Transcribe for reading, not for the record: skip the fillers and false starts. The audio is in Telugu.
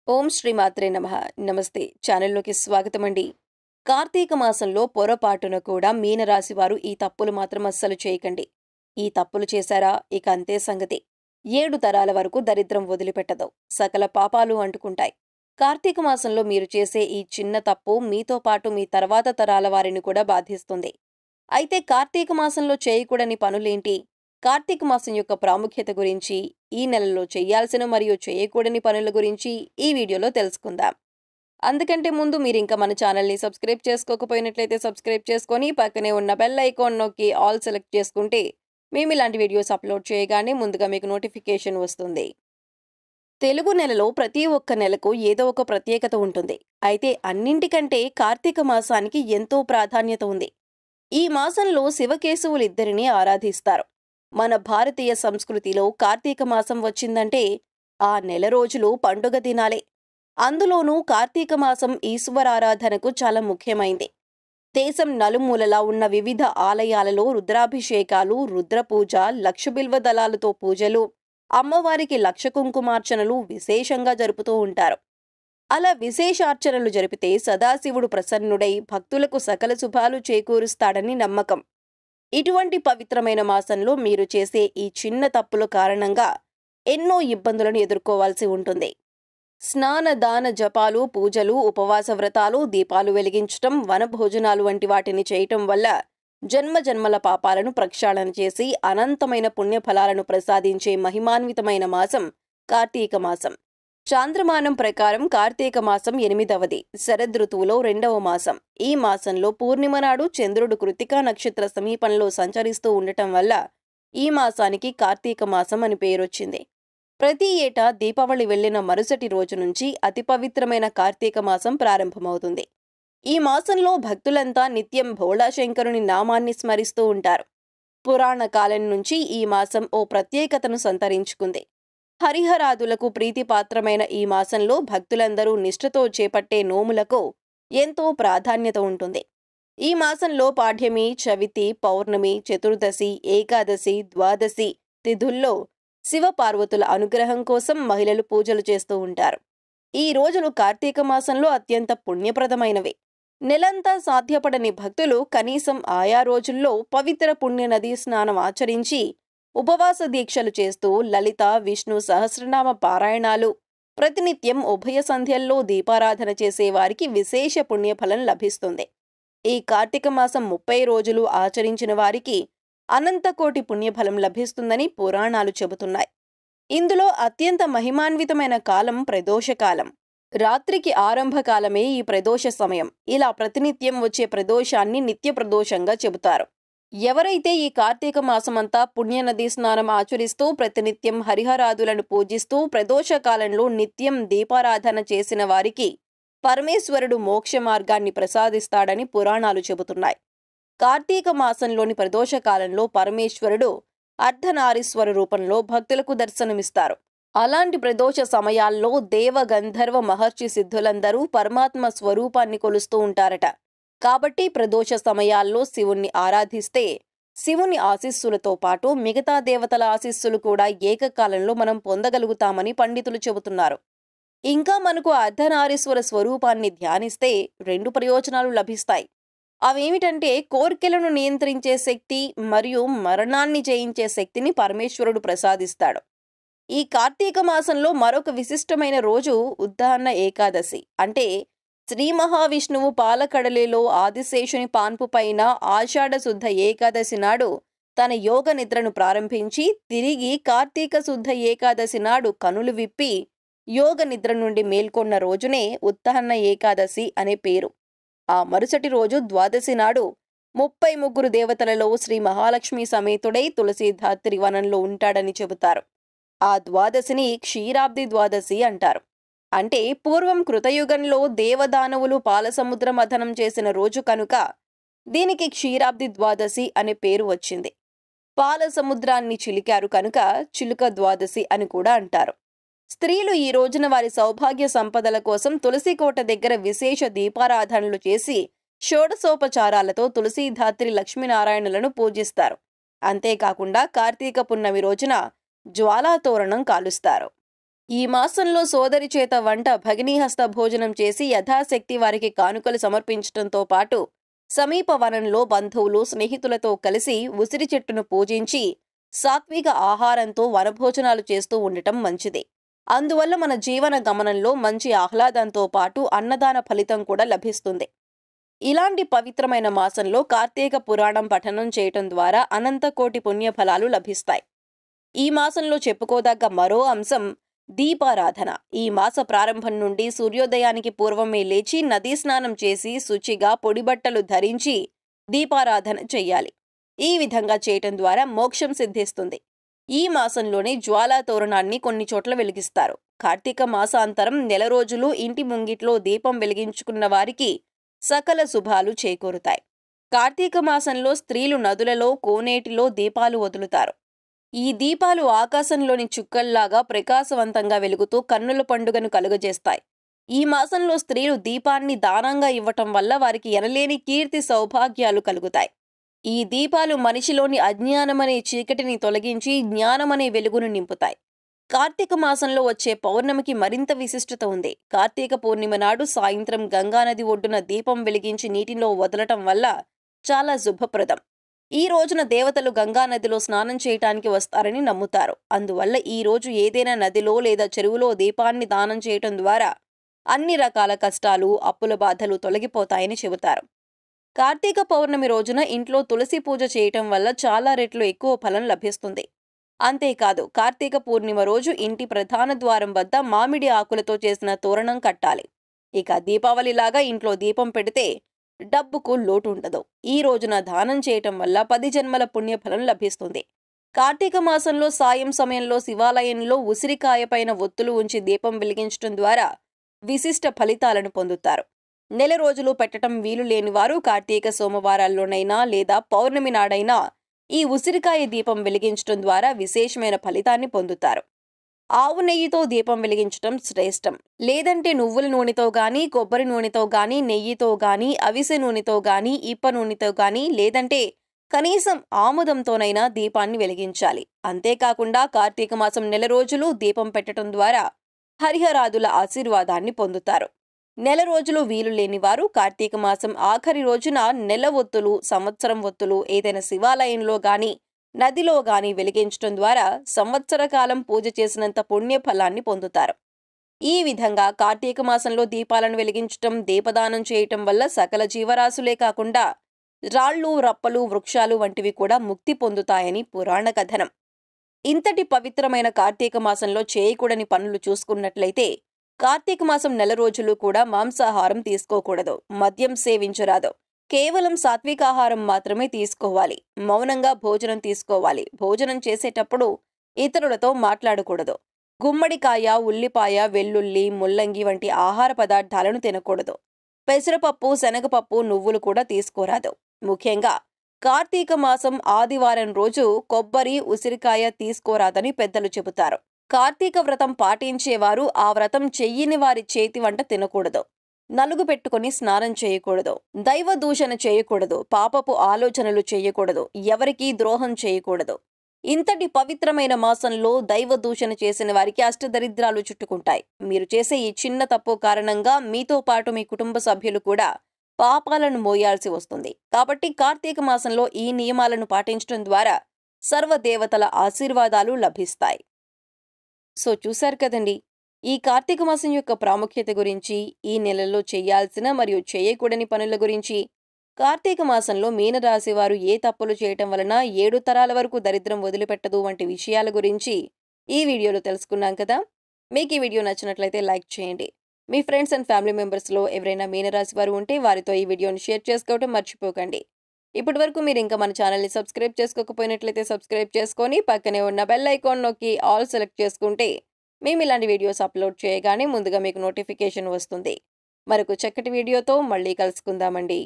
ఓం శ్రీ మాత్రే నమః. నమస్తే. ఛానల్లోకి స్వాగతమండి. కార్తీక మాసంలో పొరపాటున కూడా మీనరాశి వారు ఈ తప్పులు మాత్రం అస్సలు చేయకండి. ఈ తప్పులు చేశారా ఇక అంతే సంగతి. 7 తరాల వరకు దరిద్రం వదిలిపెట్టదు. సకల పాపాలు అంటుకుంటాయి. కార్తీక మాసంలో మీరు చేసే ఈ చిన్న తప్పు మీతో పాటు మీ తర్వాత తరాల వారిని కూడా బాధిస్తుంది. అయితే కార్తీక మాసంలో చేయకూడని పనులేంటి? కార్తీక మాసం యొక్క ప్రాముఖ్యత గురించి, ఈ నెలలో చేయాల్సిన మరియు చేయకూడని పనుల గురించి ఈ వీడియోలో తెలుసుకుందాం. అందుకంటే ముందు మీరింకా మన ఛానల్ని సబ్స్క్రైబ్ చేసుకోకపోయినట్లయితే సబ్స్క్రైబ్ చేసుకొని పక్కనే ఉన్న బెల్ ఐకాన్ నొక్కి ఆల్ సెలెక్ట్ చేసుకుంటే మేము ఇలాంటి వీడియోస్ అప్లోడ్ చేయగానే ముందుగా మీకు నోటిఫికేషన్ వస్తుంది. తెలుగు నెలలో ప్రతి ఒక్క నెలకు ఏదో ఒక ప్రత్యేకత ఉంటుంది. అయితే అన్నింటికంటే కార్తీక మాసానికి ఎంతో ప్రాధాన్యత ఉంది. ఈ మాసంలో శివకేశవులిద్దరినీ ఆరాధిస్తారు. మన భారతీయ సంస్కృతిలో కార్తీక మాసం వచ్చిందంటే ఆ నెల రోజులు పండుగ దినాలే. అందులోనూ కార్తీక మాసం ఈశ్వరారాధనకు చాలా ముఖ్యమైంది. దేశం నలుమూలలా ఉన్న వివిధ ఆలయాలలో రుద్రాభిషేకాలు, రుద్రపూజ, లక్షబిల్వ దళాలతో పూజలు, అమ్మవారికి లక్ష కుంకుమార్చనలు విశేషంగా జరుపుతూ ఉంటారు. అలా విశేషార్చనలు జరిపితే సదాశివుడు ప్రసన్నుడై భక్తులకు సకల శుభాలు చేకూరుస్తాడని నమ్మకం. ఇటువంటి పవిత్రమైన మాసంలో మీరు చేసే ఈ చిన్న తప్పుల కారణంగా ఎన్నో ఇబ్బందులను ఎదుర్కోవాల్సి ఉంటుంది. స్నాన దాన జపాలు, పూజలు, ఉపవాస వ్రతాలు, దీపాలు వెలిగించటం, వనభోజనాలు వంటి వాటిని చేయటం వల్ల జన్మజన్మల పాపాలను ప్రక్షాళన చేసి అనంతమైన పుణ్యఫలాలను ప్రసాదించే మహిమాన్వితమైన మాసం కార్తీక మాసం. చాంద్రమానం ప్రకారం కార్తీక మాసం 8వది, శరదృతువులో 2వ మాసం. ఈ మాసంలో పూర్ణిమ నాడు చంద్రుడు కృత్తికా నక్షత్ర సమీపంలో సంచరిస్తూ ఉండటం వల్ల ఈ మాసానికి కార్తీక మాసం అని పేరొచ్చింది. ప్రతి ఏటా దీపావళి వెళ్లిన మరుసటి రోజు నుంచి అతి పవిత్రమైన కార్తీక మాసం ప్రారంభమవుతుంది. ఈ మాసంలో భక్తులంతా నిత్యం భోళాశంకరుని నామాన్ని స్మరిస్తూ ఉంటారు. పురాణ కాలం నుంచి ఈ మాసం ఓ ప్రత్యేకతను సంతరించుకుంది. హరిహరాదులకు ప్రీతిపాత్రమైన ఈ మాసంలో భక్తులందరూ నిష్ఠతో చేపట్టే నోములకు ఎంతో ప్రాధాన్యత ఉంటుంది. ఈ మాసంలో పాడ్యమి, చవితి, పౌర్ణమి, చతుర్దశి, ఏకాదశి, ద్వాదశి తిథుల్లో శివపార్వతుల అనుగ్రహం కోసం మహిళలు పూజలు చేస్తూ ఉంటారు. ఈ రోజులు కార్తీక మాసంలో అత్యంత పుణ్యప్రదమైనవి. నెలంతా సాధ్యపడని భక్తులు కనీసం ఆయా రోజుల్లో పవిత్ర పుణ్య నదీ స్నానం ఆచరించి ఉపవాస దీక్షలు చేస్తూ లలిత, విష్ణు సహస్రనామ పారాయణాలు, ప్రతినిత్యం ఉభయ సంధ్యల్లో దీపారాధన చేసే వారికి విశేష పుణ్యఫలం లభిస్తుంది. ఈ కార్తీక మాసం 30 రోజులు ఆచరించిన వారికి అనంతకోటి పుణ్యఫలం లభిస్తుందని పురాణాలు చెబుతున్నాయి. ఇందులో అత్యంత మహిమాన్వితమైన కాలం ప్రదోషకాలం. రాత్రికి ఆరంభకాలమే ఈ ప్రదోష సమయం. ఇలా ప్రతినిత్యం వచ్చే ప్రదోషాన్ని నిత్య ప్రదోషంగా చెబుతారు. ఎవరైతే ఈ కార్తీక మాసమంతా పుణ్యనదీ స్నానం ఆచరిస్తూ ప్రతినిత్యం హరిహరాదులను పూజిస్తూ ప్రదోషకాలంలో నిత్యం దీపారాధన చేసిన వారికి పరమేశ్వరుడు మోక్ష మార్గాన్ని ప్రసాదిస్తాడని పురాణాలు చెబుతున్నాయి. కార్తీక మాసంలోని ప్రదోషకాలంలో పరమేశ్వరుడు అర్ధనారీశ్వర రూపంలో భక్తులకు దర్శనమిస్తారు. అలాంటి ప్రదోష సమయాల్లో దేవ, గంధర్వ, మహర్షి సిద్ధులందరూ పరమాత్మ స్వరూపాన్ని కొలుస్తూ ఉంటారట. కాబట్టి ప్రదోష సమయాల్లో శివుణ్ణి ఆరాధిస్తే శివుని ఆశీస్సులతో పాటు మిగతా దేవతల ఆశీస్సులు కూడా ఏకకాలంలో మనం పొందగలుగుతామని పండితులు చెబుతున్నారు. ఇంకా మనకు అర్ధనారీశ్వర స్వరూపాన్ని ధ్యానిస్తే 2 ప్రయోజనాలు లభిస్తాయి. అవేమిటంటే కోర్కెలను నియంత్రించే శక్తి మరియు మరణాన్ని జయించే శక్తిని పరమేశ్వరుడు ప్రసాదిస్తాడు. ఈ కార్తీక మాసంలో మరొక విశిష్టమైన రోజు ఉద్దాన ఏకాదశి. అంటే శ్రీ మహావిష్ణువు పాలకడలిలో ఆదిశేషుని పాన్పు పైన ఆషాఢ శుద్ధ ఏకాదశి నాడు తన యోగ నిద్రను ప్రారంభించి తిరిగి కార్తీక శుద్ధ ఏకాదశి నాడు కనులు విప్పి యోగ నిద్ర నుండి మేల్కొన్న రోజునే ఉత్తాన ఏకాదశి అనే పేరు. ఆ మరుసటి రోజు ద్వాదశి నాడు 33 దేవతలలో శ్రీ మహాలక్ష్మి సమేతుడై తులసీధాత్రి వనంలో ఉంటాడని చెబుతారు. ఆ ద్వాదశిని క్షీరాబ్ది ద్వాదశి అంటారు. అంటే పూర్వం కృతయుగంలో దేవదానవులు పాలసముద్ర మథనం చేసిన రోజు కనుక దీనికి క్షీరాబ్ది ద్వాదశి అనే పేరు వచ్చింది. పాల సముద్రాన్ని చిలికారు కనుక చిలుక ద్వాదశి అని కూడా అంటారు. స్త్రీలు ఈ రోజున వారి సౌభాగ్య సంపదల కోసం తులసికోట దగ్గర విశేష దీపారాధనలు చేసి షోడశోపచారాలతో తులసీధాత్రి లక్ష్మీనారాయణులను పూజిస్తారు. అంతేకాకుండా కార్తీక పున్నమి రోజున జ్వాలాతోరణం కాలుస్తారు. ఈ మాసంలో సోదరి చేత వంట భగినీహస్త భోజనం చేసి యథాశక్తి వారికి కానుకలు సమర్పించడంతో పాటు సమీప వనంలో బంధువులు స్నేహితులతో కలిసి ఉసిరి చెట్టును పూజించి సాత్విక ఆహారంతో వనభోజనాలు చేస్తూ ఉండటం మంచిది. అందువల్ల మన జీవన గమనంలో మంచి ఆహ్లాదంతో పాటు అన్నదాన ఫలితం కూడా లభిస్తుంది. ఇలాంటి పవిత్రమైన మాసంలో కార్తీక పురాణం పఠనం చేయటం ద్వారా అనంతకోటి పుణ్యఫలాలు లభిస్తాయి. ఈ మాసంలో చెప్పుకోదగ్గ మరో అంశం దీపారాధన. ఈ మాస ప్రారంభం నుండి సూర్యోదయానికి పూర్వమే లేచి నదీ స్నానం చేసి శుచిగా పొడిబట్టలు ధరించి దీపారాధన చెయ్యాలి. ఈ విధంగా చేయటం ద్వారా మోక్షం సిద్ధిస్తుంది. ఈ మాసంలోనే జ్వాలా తోరణాన్ని కొన్ని చోట్ల వెలిగిస్తారు. కార్తీక మాసాంతరం నెల రోజులు ఇంటి ముంగిట్లో దీపం వెలిగించుకున్న వారికి సకల శుభాలు చేకూరుతాయి. కార్తీక మాసంలో స్త్రీలు నదులలో కోనేటిలో దీపాలు వదులుతారు. ఈ దీపాలు ఆకాశంలోని చుక్కల్లాగా ప్రకాశవంతంగా వెలుగుతూ కన్నుల పండుగను కలుగజేస్తాయి. ఈ మాసంలో స్త్రీలు దీపాన్ని దానంగా ఇవ్వటం వల్ల వారికి ఎనలేని కీర్తి సౌభాగ్యాలు కలుగుతాయి. ఈ దీపాలు మనిషిలోని అజ్ఞానమనే చీకటిని తొలగించి జ్ఞానమనే వెలుగును నింపుతాయి. కార్తీక మాసంలో వచ్చే పౌర్ణమికి మరింత విశిష్టత ఉంది. కార్తీక పూర్ణిమ నాడు సాయంత్రం గంగానది ఒడ్డున దీపం వెలిగించి నీటిలో వదలటం వల్ల చాలా శుభప్రదం. ఈ రోజున దేవతలు గంగానదిలో స్నానం చేయటానికి వస్తారని నమ్ముతారు. అందువల్ల ఈ రోజు ఏదైనా నదిలో లేదా చెరువులో దీపాన్ని దానం చేయటం ద్వారా అన్ని రకాల కష్టాలు, అప్పుల బాధలు తొలగిపోతాయని చెబుతారు. కార్తీక పౌర్ణమి రోజున ఇంట్లో తులసి పూజ చేయటం వల్ల చాలా రెట్లు ఎక్కువ ఫలం లభిస్తుంది. అంతేకాదు, కార్తీక పూర్ణిమ రోజు ఇంటి ప్రధాన ద్వారం వద్ద మామిడి ఆకులతో చేసిన తోరణం కట్టాలి. ఇక దీపావళిలాగా ఇంట్లో దీపం పెడితే డబ్బుకు లోటు ఉండదు. ఈ రోజున దానం చేయటం వల్ల 10 జన్మల పుణ్యఫలం లభిస్తుంది. కార్తీక మాసంలో సాయం సమయంలో శివాలయంలో ఉసిరికాయ పైన ఒత్తులు ఉంచి దీపం వెలిగించడం ద్వారా విశిష్ట ఫలితాలను పొందుతారు. నెల రోజులు పెట్టడం వీలు లేని వారు కార్తీక సోమవారాల్లోనైనా లేదా పౌర్ణమి నాడైనా ఈ ఉసిరికాయ దీపం వెలిగించడం ద్వారా విశేషమైన ఫలితాన్ని పొందుతారు. ఆవు నెయ్యితో దీపం వెలిగించటం శ్రేష్టం. లేదంటే నువ్వుల నూనెతో గాని, కొబ్బరి నూనెతో గాని, నెయ్యితో గాని, అవిసె నూనెతో గాని, ఇప్ప నూనెతో గాని, లేదంటే కనీసం ఆముదంతోనైనా దీపాన్ని వెలిగించాలి. అంతేకాకుండా కార్తీక మాసం నెల రోజులు దీపం పెట్టడం ద్వారా హరిహరాదుల ఆశీర్వాదాన్ని పొందుతారు. నెల రోజులు వీలు లేని వారు కార్తీక మాసం ఆఖరి రోజున నెల ఒత్తులు, సంవత్సరం ఒత్తులు ఏదైనా శివాలయంలో గాని, నదిలో గాని వెలిగించడం ద్వారా సంవత్సర కాలం పూజ చేసినంత పుణ్య ఫలాన్ని పొందుతారు. ఈ విధంగా కార్తీక మాసంలో దీపాలను వెలిగించటం, దీపదానం చేయటం వల్ల సకల జీవరాశులే కాకుండా రాళ్ళు, రప్పలు, వృక్షాలు వంటివి కూడా ముక్తి పొందుతాయని పురాణ కథనం. ఇంతటి పవిత్రమైన కార్తీక మాసంలో చేయకూడని పనులు చూసుకున్నట్లయితే కార్తీక మాసం నెల రోజులు కూడా మాంసాహారం తీసుకోకూడదు. మద్యం సేవించరాదు. కేవలం సాత్వికాహారం మాత్రమే తీసుకోవాలి. మౌనంగా భోజనం తీసుకోవాలి. భోజనం చేసేటప్పుడు ఇతరులతో మాట్లాడకూడదు. గుమ్మడికాయ, ఉల్లిపాయ, వెల్లుల్లి, ముల్లంగి వంటి ఆహార పదార్థాలను తినకూడదు. పెసరపప్పు, శనగపప్పు, నువ్వులు కూడా తీసుకోరాదు. ముఖ్యంగా కార్తీక మాసం ఆదివారం రోజు కొబ్బరి, ఉసిరికాయ తీసుకోరాదని పెద్దలు చెబుతారు. కార్తీక వ్రతం పాటించేవారు ఆ వ్రతం చెయ్యని వారి చేతి వంట తినకూడదు. నలుగు పెట్టుకుని స్నానం చేయకూడదు. దైవ దూషణ చేయకూడదు. పాపపు ఆలోచనలు చేయకూడదు. ఎవరికీ ద్రోహం చేయకూడదు. ఇంతటి పవిత్రమైన మాసంలో దైవ దూషణ చేసిన వారికి అష్టదరిద్రాలు చుట్టుకుంటాయి. మీరు చేసే ఈ చిన్న తప్పు కారణంగా మీతో పాటు మీ కుటుంబ సభ్యులు కూడా పాపాలను మోయాల్సి వస్తుంది. కాబట్టి కార్తీక మాసంలో ఈ నియమాలను పాటించడం ద్వారా సర్వదేవతల ఆశీర్వాదాలు లభిస్తాయి. సో చూశారు కదండి, ఈ కార్తీక మాసం యొక్క ప్రాముఖ్యత గురించి, ఈ నెలలో చేయాల్సిన మరియు చేయకూడని పనుల గురించి, కార్తీక మాసంలో మీనరాశి వారు ఏ తప్పులు చేయటం వలన 7 తరాల వరకు దరిద్రం వదిలిపెట్టదు వంటి విషయాల గురించి ఈ వీడియోలో తెలుసుకున్నాం కదా. మీకు ఈ వీడియో నచ్చినట్లయితే లైక్ చేయండి. మీ ఫ్రెండ్స్ అండ్ ఫ్యామిలీ మెంబర్స్లో ఎవరైనా మీనరాశి వారు ఉంటే వారితో ఈ వీడియోని షేర్ చేసుకోవడం మర్చిపోకండి. ఇప్పటి వరకు మీరు ఇంకా మన ఛానల్ని సబ్స్క్రైబ్ చేసుకోకపోయినట్లయితే సబ్స్క్రైబ్ చేసుకొని పక్కనే ఉన్న బెల్ ఐకాన్ నొక్కి ఆల్ సెలెక్ట్ చేసుకుంటే మేము ఇలాంటి వీడియోస్ అప్లోడ్ చేయగానే ముందుగా మీకు నోటిఫికేషన్ వస్తుంది. మరొక చక్కటి వీడియోతో మళ్ళీ కలుసుకుందామండి.